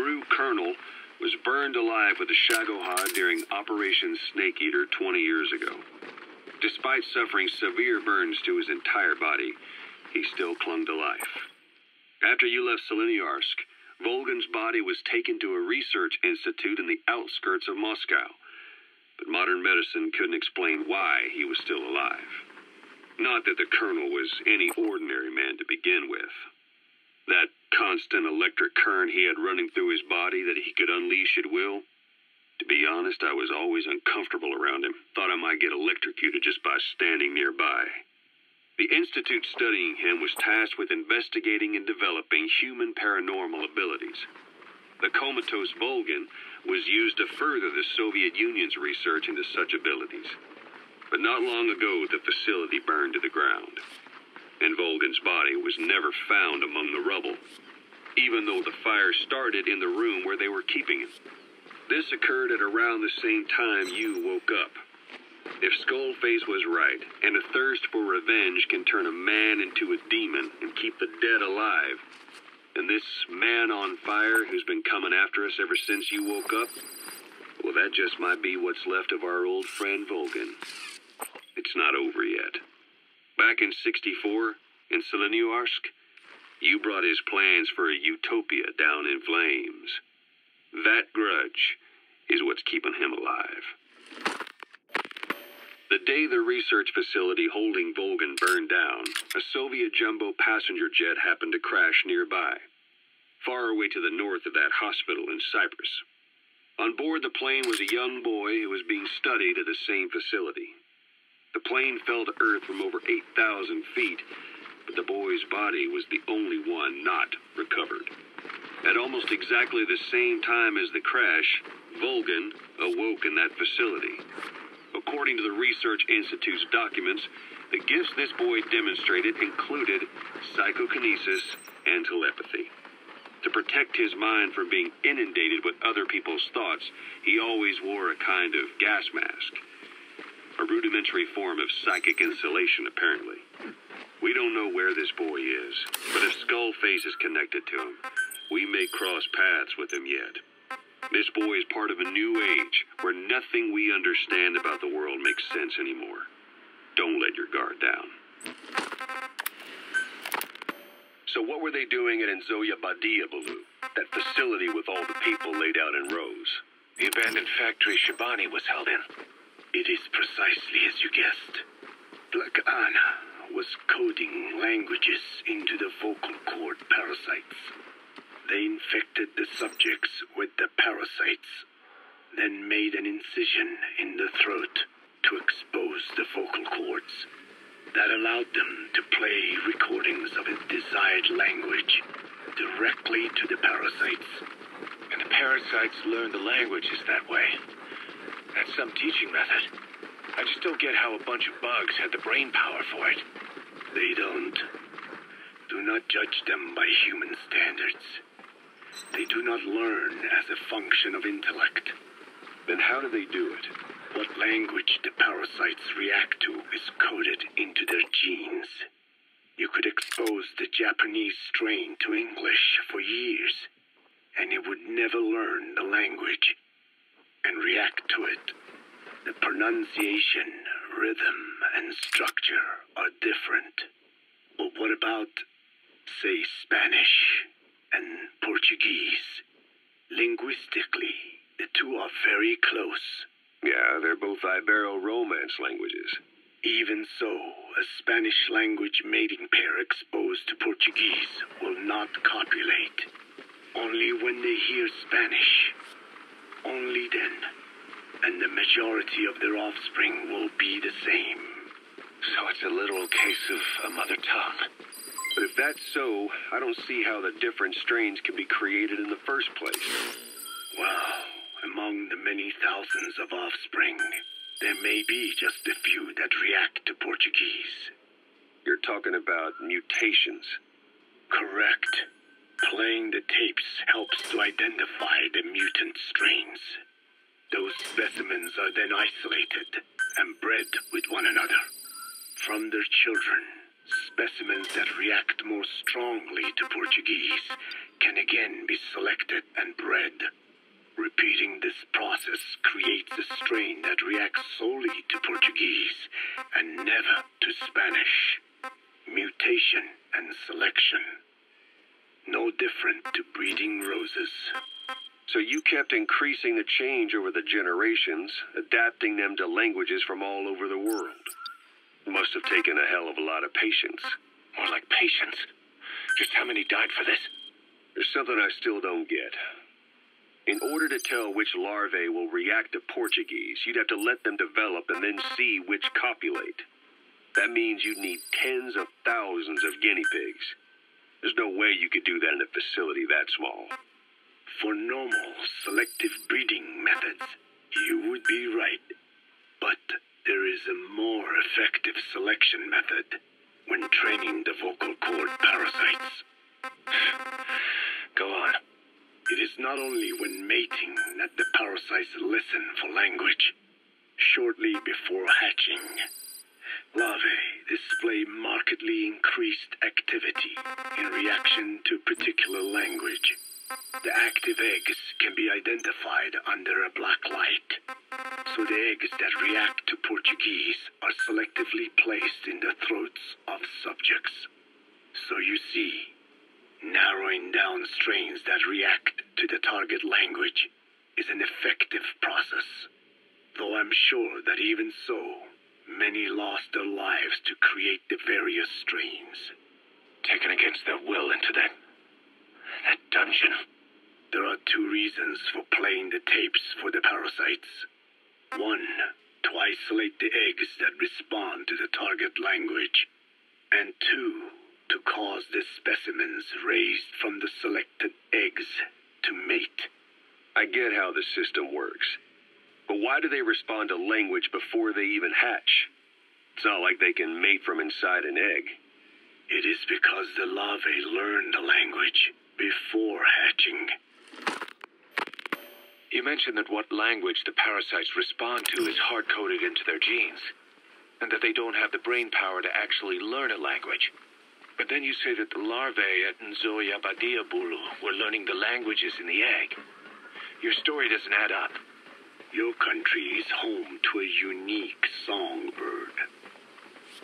Peru colonel was burned alive with a shagohod during Operation Snake Eater 20 years ago. Despite suffering severe burns to his entire body, he still clung to life. After you left Seleniarsk, Volgan's body was taken to a research institute in the outskirts of Moscow, but modern medicine couldn't explain why he was still alive. Not that the colonel was any ordinary man to begin with. That constant electric current he had running through his body that he could unleash at will. To be honest, I was always uncomfortable around him. Thought I might get electrocuted just by standing nearby. The institute studying him was tasked with investigating and developing human paranormal abilities. The comatose Volgan was used to further the Soviet Union's research into such abilities. But not long ago, the facility burned to the ground, and Volgan's body was never found among the rubble, even though the fire started in the room where they were keeping him. This occurred at around the same time you woke up. If Skullface was right, and a thirst for revenge can turn a man into a demon and keep the dead alive, then this man on fire who's been coming after us ever since you woke up, well, that just might be what's left of our old friend Volgan. It's not over yet. Back in '64, in Seleniarsk, you brought his plans for a utopia down in flames. That grudge is what's keeping him alive. The day the research facility holding Volgan burned down, a Soviet jumbo passenger jet happened to crash nearby, far away to the north of that hospital in Cyprus. On board the plane was a young boy who was being studied at the same facility. The plane fell to earth from over 8,000 feet, but the boy's body was the only one not recovered. At almost exactly the same time as the crash, Volgan awoke in that facility. According to the Research Institute's documents, the gifts this boy demonstrated included psychokinesis and telepathy. To protect his mind from being inundated with other people's thoughts, he always wore a kind of gas mask. A rudimentary form of psychic insulation, apparently. We don't know where this boy is, but if Skullface is connected to him, we may cross paths with him yet. This boy is part of a new age where nothing we understand about the world makes sense anymore. Don't let your guard down. So what were they doing at Enzoya Badia, Baloo? That facility with all the people laid out in rows. The abandoned factory Shabani was held in. It is precisely as you guessed. Black Anna was coding languages into the vocal cord parasites. They infected the subjects with the parasites, then made an incision in the throat to expose the vocal cords. That allowed them to play recordings of a desired language directly to the parasites. And the parasites learned the languages that way. That's some teaching method. I just don't get how a bunch of bugs had the brain power for it. They don't. Do not judge them by human standards. They do not learn as a function of intellect. Then how do they do it? What language the parasites react to is coded into their genes. You could expose the Japanese strain to English for years, and it would never learn the language and react to it. The pronunciation, rhythm, and structure are different. But what about, say, Spanish and Portuguese? Linguistically, the two are very close. Yeah, they're both Ibero-Romance languages. Even so, a Spanish language mating pair exposed to Portuguese will not copulate. Only when they hear Spanish. Only then. And the majority of their offspring will be the same. So it's a literal case of a mother tongue. But if that's so, I don't see how the different strains can be created in the first place. Well, among the many thousands of offspring, there may be just a few that react to Portuguese. You're talking about mutations. Correct. Playing the tapes helps to identify the mutant strains. Those specimens are then isolated and bred with one another. From their children, specimens that react more strongly to Portuguese can again be selected and bred. Repeating this process creates a strain that reacts solely to Portuguese and never to Spanish. Mutation and selection. No different to breeding roses. So you kept increasing the change over the generations, adapting them to languages from all over the world. Must have taken a hell of a lot of patience. More like patience. Just how many died for this? There's something I still don't get. In order to tell which larvae will react to Portuguese, you'd have to let them develop and then see which copulate. That means you'd need tens of thousands of guinea pigs. There's no way you could do that in a facility that small. For normal selective breeding methods, you would be right. But there is a more effective selection method when training the vocal cord parasites. Go on. It is not only when mating that the parasites listen for language. Shortly before hatching, larvae display markedly increased activity in reaction to particular language. The active eggs can be identified under a black light, so the eggs that react to Portuguese are selectively placed in the throats of subjects. So you see, narrowing down strains that react to the target language is an effective process, though I'm sure that even so, many lost their lives to create the various strains. Taken against their will into that dungeon. There are two reasons for playing the tapes for the parasites. One, to isolate the eggs that respond to the target language. And two, to cause the specimens raised from the selected eggs to mate. I get how the system works. But why do they respond to language before they even hatch? It's not like they can mate from inside an egg. It is because the larvae learn the language before hatching. You mentioned that what language the parasites respond to is hard-coded into their genes, and that they don't have the brain power to actually learn a language. But then you say that the larvae at Nzoia Badia Bulu were learning the languages in the egg. Your story doesn't add up. Your country is home to a unique songbird.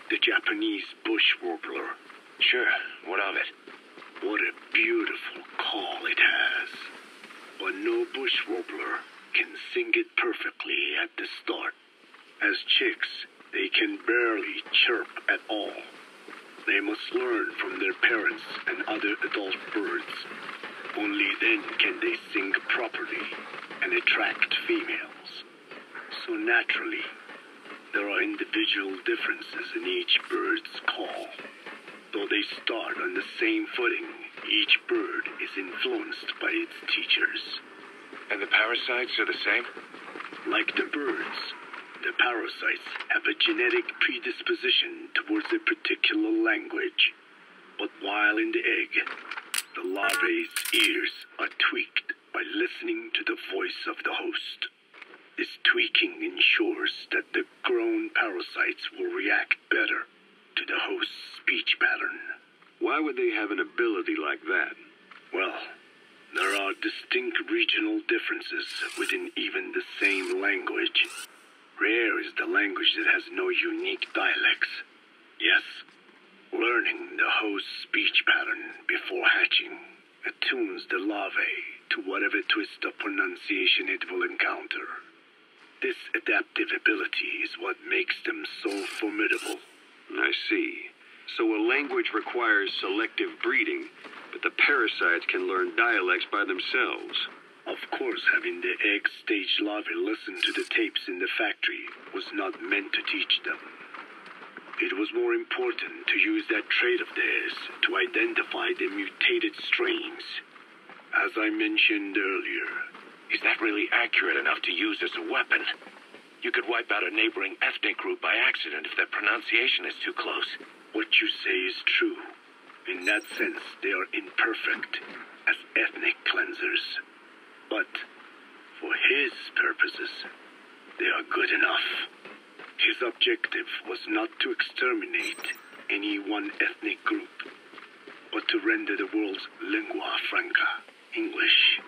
The Japanese bush warbler. Sure, what of it? What a beautiful call it has. But no bush warbler can sing it perfectly at the start. As chicks, they can barely chirp at all. They must learn from their parents and other adult birds. Only then can they sing properly and attract females. So naturally, there are individual differences in each bird's call. Though they start on the same footing, each bird is influenced by its teachers. And the parasites are the same? Like the birds, the parasites have a genetic predisposition towards a particular language. But while in the egg, the larvae's ears are tweaked by listening to the voice of the host. This tweaking ensures that the grown parasites will react better to the host's speech pattern. Why would they have an ability like that? Well, there are distinct regional differences within even the same language. Rare is the language that has no unique dialects. Yes, learning the host's speech pattern before hatching attunes the larvae to whatever twist of pronunciation it will encounter. This adaptive ability is what makes them so formidable. I see. So a language requires selective breeding, but the parasites can learn dialects by themselves. Of course, having the egg-stage larvae listen to the tapes in the factory was not meant to teach them. It was more important to use that trait of theirs to identify the mutated strains. As I mentioned earlier, is that really accurate enough to use as a weapon? You could wipe out a neighboring ethnic group by accident if their pronunciation is too close. What you say is true. In that sense, they are imperfect as ethnic cleansers. But for his purposes, they are good enough. His objective was not to exterminate any one ethnic group, but to render the world's lingua franca, English,